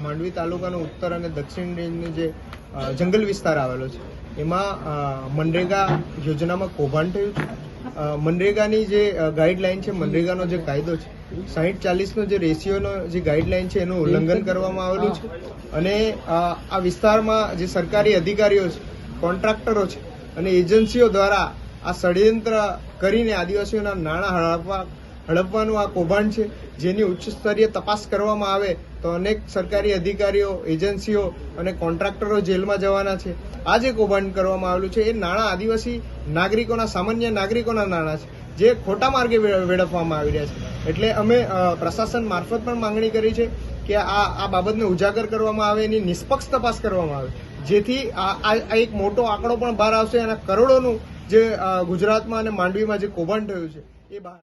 માંડવી તાલુકાનો ઉત્તર અને દક્ષિણ રેન્જનો જે જંગલ વિસ્તાર આવેલો છે એમાં મનરેગા યોજનામાં કૌભાંડ થયું છે. મનરેગાની જે ગાઈડલાઈન છે, મનરેગાનો જે કાયદો છે 60-40નો જે રેશિયોનો જે ગાઈડલાઈન છે એનું ઉલ્લંઘન કરવામાં આવેલું છે અને આ વિસ્તારમાં જે સરકારી અધિકારીઓ છે, કોન્ટ્રાક્ટરો છે અને એજન્સીઓ દ્વારા આ ષડયંત્ર કરીને આદિવાસીઓના નાણાં હડપવાનું આ કૌભાંડ છે, જેની ઉચ્ચ સ્તરીય તપાસ કરવામાં આવે તો અનેક સરકારી અધિકારીઓ, એજન્સીઓ અને કોન્ટ્રાક્ટરો જેલમાં જવાના છે. આ જે કૌભાંડ કરવામાં આવેલું છે એ નાણાં આદિવાસી નાગરિકોના, સામાન્ય નાગરિકોના નાણાં છે, જે ખોટા માર્ગે વેડફવામાં આવી રહ્યા છે. એટલે અમે પ્રશાસન મારફત પણ માંગણી કરી છે કે આ બાબતને ઉજાગર કરવામાં આવે, એની નિષ્પક્ષ તપાસ કરવામાં આવે, જેથી આ એક મોટો આંકડો પણ બહાર આવશે અને કરોડોનું જે ગુજરાતમાં અને માંડવીમાં જે કૌભાંડ થયું છે એ બહાર